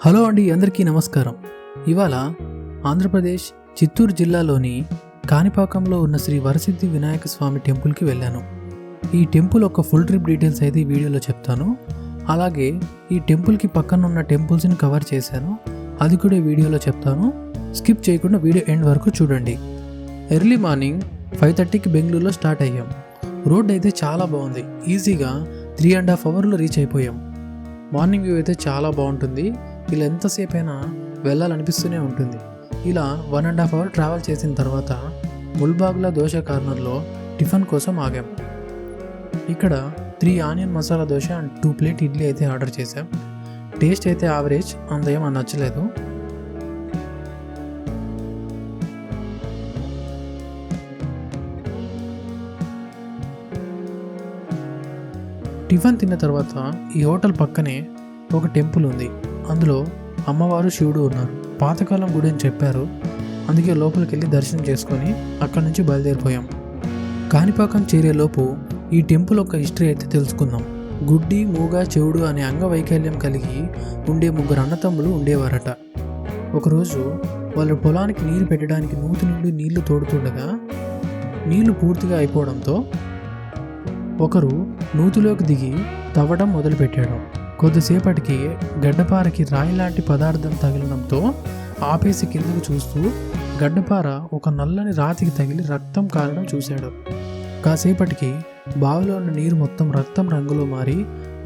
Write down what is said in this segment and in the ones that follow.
Hello అండి, అందరికీ నమస్కారం. ఇవాళ ఆంధ్రప్రదేశ్ చిత్తూరు జిల్లాలోని కాణిపాకంలో ఉన్న శ్రీ వరసిద్ధి వినాయక స్వామి టెంపుల్కి వెళ్ళాను. ఈ టెంపుల్ ఒక ఫుల్ ట్రిప్ డీటెయిల్స్ అయితే ఈ వీడియోలో చెప్తాను. అలాగే ఈ టెంపుల్కి పక్కన ఉన్న టెంపుల్స్ని కవర్ చేశాను, అది కూడా ఈ వీడియోలో చెప్తాను. స్కిప్ చేయకుండా వీడియో ఎండ్ వరకు చూడండి. ఎర్లీ మార్నింగ్ 5:30కి బెంగళూరులో స్టార్ట్ అయ్యాం. రోడ్ అయితే చాలా బాగుంది, ఈజీగా 3.5 అవర్లో రీచ్ అయిపోయాం. మార్నింగ్ వ్యూ అయితే చాలా బాగుంటుంది, ఇలా ఎంతసేపు అయినా వెళ్ళాలనిపిస్తూనే ఉంటుంది. ఇలా 1.5 అవర్ ట్రావెల్ చేసిన తర్వాత ముల్బాగ్లా దోశ కార్నర్లో టిఫిన్ కోసం ఆగాం. ఇక్కడ 3 onion masala dosa and 2 plate idli అయితే ఆర్డర్ చేసాం. టేస్ట్ అయితే యావరేజ్, అంత ఏమీ నచ్చలేదు. టిఫిన్ తిన్న తర్వాత ఈ హోటల్ పక్కనే ఒక టెంపుల్ ఉంది, అందులో అమ్మవారు శివుడు ఉన్నారు. పాతకాలం గుడి అని చెప్పారు, అందుకే లోపలికి వెళ్ళి దర్శనం చేసుకొని అక్కడి నుంచి బయలుదేరిపోయాం. కాణిపాకం చేరేలోపు ఈ టెంపుల్ ఒక హిస్టరీ అయితే తెలుసుకుందాం. గుడ్డి, మూగ, చెవుడు అనే అంగవైకల్యం కలిగి ఉండే 3 అన్నతమ్ములు ఉండేవారట. ఒకరోజు వాళ్ళ పొలానికి నీరు పెట్టడానికి నూతి నుండి నీళ్లు తోడుతుండగా నీళ్లు పూర్తిగా అయిపోవడంతో ఒకరు నూతిలోకి దిగి తవ్వడం మొదలుపెట్టాడు. కొద్దిసేపటికి గడ్డపారకి రాయి లాంటి పదార్థం తగిలడంతో ఆపేసి కిందకు చూస్తూ గడ్డపార ఒక నల్లని రాతికి తగిలి రక్తం కారడం చూశాడు. కాసేపటికి బావిలో ఉన్న నీరు మొత్తం రక్తం రంగులో మారి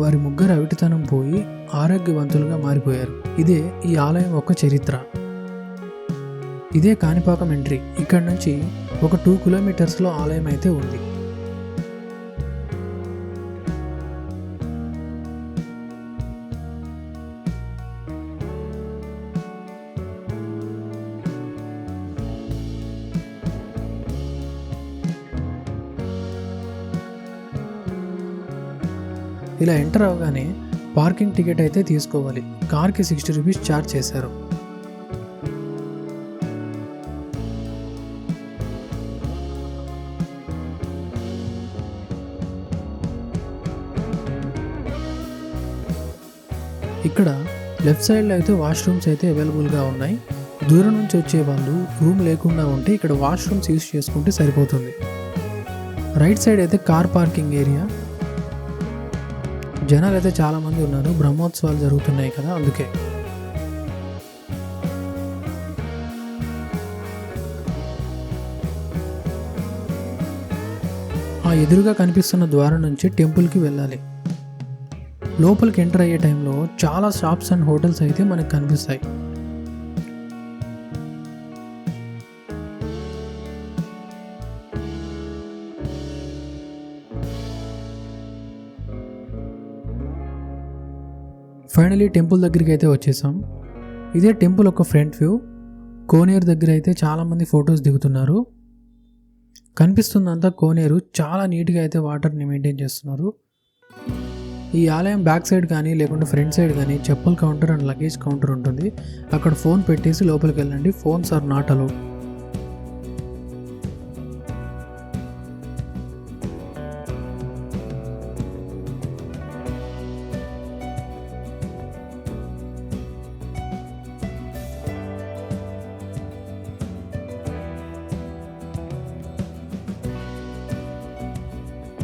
వారి ముగ్గురు అవిటితనం పోయి ఆరోగ్యవంతులుగా మారిపోయారు. ఇదే ఈ ఆలయం యొక్క చరిత్ర. ఇదే కాణిపాకం ఎంట్రీ. ఇక్కడ నుంచి ఒక 2 కిలోమీటర్స్లో ఆలయం అయితే ఉంది. ఇలా ఎంటర్ అవగానే పార్కింగ్ టికెట్ అయితే తీసుకోవాలి. కార్కి 60 రూపీస్ ఛార్జ్ చేశారు. ఇక్కడ లెఫ్ట్ సైడ్లో అయితే వాష్రూమ్స్ అయితే అవైలబుల్గా ఉన్నాయి. దూరం నుంచి వచ్చే వాళ్ళు రూమ్ లేకుండా ఉంటే ఇక్కడ వాష్రూమ్స్ యూజ్ చేసుకుంటే సరిపోతుంది. రైట్ సైడ్ అయితే కార్ పార్కింగ్ ఏరియా. జనాలు అయితే చాలామంది ఉన్నారు, బ్రహ్మోత్సవాలు జరుగుతున్నాయి కదా, అందుకే. ఆ ఎదురుగా కనిపిస్తున్న ద్వారం నుంచి టెంపుల్కి వెళ్ళాలి. లోపలికి ఎంటర్ అయ్యే టైంలో చాలా షాప్స్ అండ్ హోటల్స్ అయితే మనకు కనిపిస్తాయి. ఫైనలీ టెంపుల్ దగ్గరికి అయితే వచ్చేసాం. ఇదే టెంపుల్ ఒక ఫ్రంట్ వ్యూ. కోనేరు దగ్గర అయితే చాలామంది ఫొటోస్ దిగుతున్నారు. కనిపిస్తుందంతా కోనేరు. చాలా నీట్గా అయితే వాటర్ని మెయింటైన్ చేస్తున్నారు. ఈ ఆలయం బ్యాక్ సైడ్ కానీ లేకుంటే ఫ్రంట్ సైడ్ కానీ చెప్పుల కౌంటర్ అండ్ లగేజ్ కౌంటర్ ఉంటుంది. అక్కడ ఫోన్ పెట్టేసి లోపలికి వెళ్ళండి. Phones are not allowed.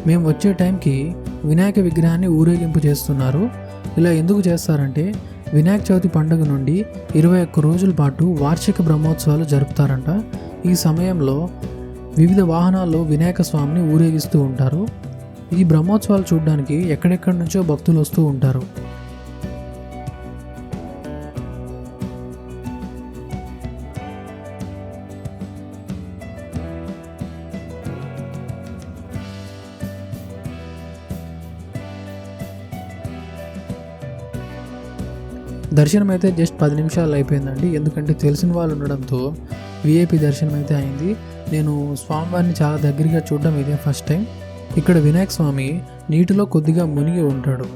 మేము వచ్చే టైంకి వినాయక విగ్రహాన్ని ఊరేగింపు చేస్తున్నారు. ఇలా ఎందుకు చేస్తారంటే వినాయక చవితి పండుగ నుండి 21 రోజుల పాటు వార్షిక బ్రహ్మోత్సవాలు జరుపుతారంట. ఈ సమయంలో వివిధ వాహనాల్లో వినాయక స్వామిని ఊరేగిస్తూ ఉంటారు. ఈ బ్రహ్మోత్సవాలు చూడడానికి ఎక్కడెక్కడి నుంచో భక్తులు వస్తూ ఉంటారు. దర్శనం అయితే జస్ట్ 10 నిమిషాలు అయిపోయిందండి. ఎందుకంటే తెలిసిన వాళ్ళు ఉండడంతో విఐపి దర్శనం అయితే అయింది. నేను స్వామివారిని చాలా దగ్గరగా చూడడం ఇదే ఫస్ట్ టైం. ఇక్కడ వినాయక స్వామి నీటిలో కొద్దిగా మునిగి ఉంటాడు.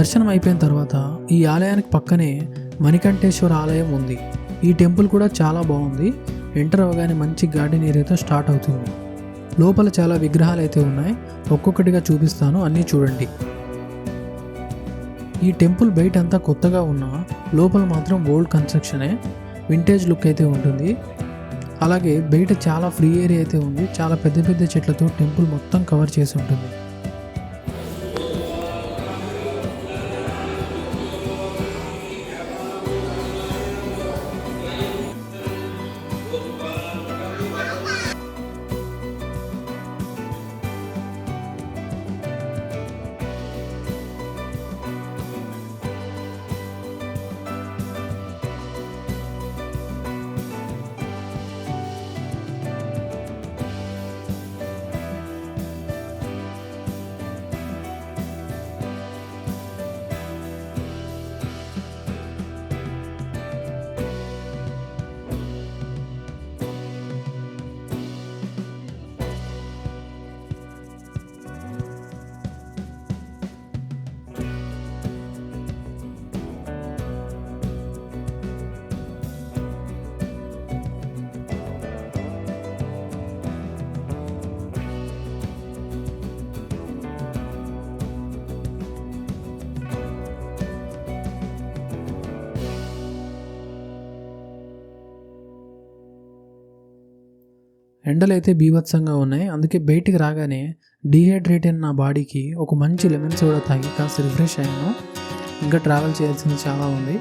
దర్శనం అయిపోయిన తర్వాత ఈ ఆలయానికి పక్కనే మణికంఠేశ్వర ఆలయం ఉంది. ఈ టెంపుల్ కూడా చాలా బాగుంది. ఎంటర్ అవ్వగానే మంచి గార్డెన్ ఏరియాతో స్టార్ట్ అవుతుంది. లోపల చాలా విగ్రహాలు అయితే ఉన్నాయి, ఒక్కొక్కటిగా చూపిస్తాను, అన్నీ చూడండి. ఈ టెంపుల్ బయట అంతా కొత్తగా ఉన్నా లోపల మాత్రం ఓల్డ్ కన్స్ట్రక్షనే, వింటేజ్ లుక్ అయితే ఉంటుంది. అలాగే బయట చాలా ఫ్రీ ఏరియా అయితే ఉంది, చాలా పెద్ద పెద్ద చెట్లతో టెంపుల్ మొత్తం కవర్ చేసి ఉంటుంది. ఎండలు అయితే బీభత్సంగా ఉన్నాయి, అందుకే బయటికి రాగానే డీహైడ్రేట్ అయిన నా బాడీకి ఒక మంచి లెమన్ సోడా తాగి కాస్త రిఫ్రెష్ అయ్యాను. ఇంకా ట్రావెల్ చేయాల్సింది చాలా ఉంది.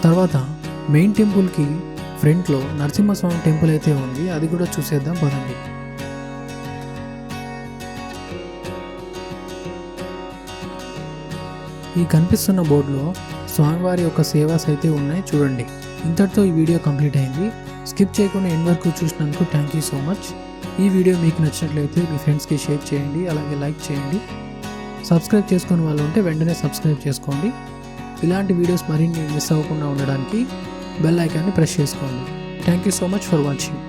తర్వాత మెయిన్ టెంపుల్కి ఫ్రంట్లో నరసింహస్వామి టెంపుల్ అయితే ఉంది, అది కూడా చూసేద్దాం పదండి. ఈ కనిపిస్తున్న బోర్డులో స్వామివారి యొక్క సేవాస్ అయితే ఉన్నాయి, చూడండి. ఇంతటితో ఈ వీడియో కంప్లీట్ అయింది. స్కిప్ చేయకుండా ఎండ్ వరకు చూసినందుకు థ్యాంక్ యూ సో మచ్. ఈ వీడియో మీకు నచ్చినట్లయితే మీ ఫ్రెండ్స్కి షేర్ చేయండి, అలాగే లైక్ చేయండి. సబ్స్క్రైబ్ చేసుకునే వాళ్ళు ఉంటే వెంటనే సబ్స్క్రైబ్ చేసుకోండి. ఇలాంటి వీడియోస్ మరిన్ని మిస్ అవ్వకుండా ఉండడానికి బెల్ ఐకాన్ని ప్రెస్ చేసుకోండి. Thank you so much for watching.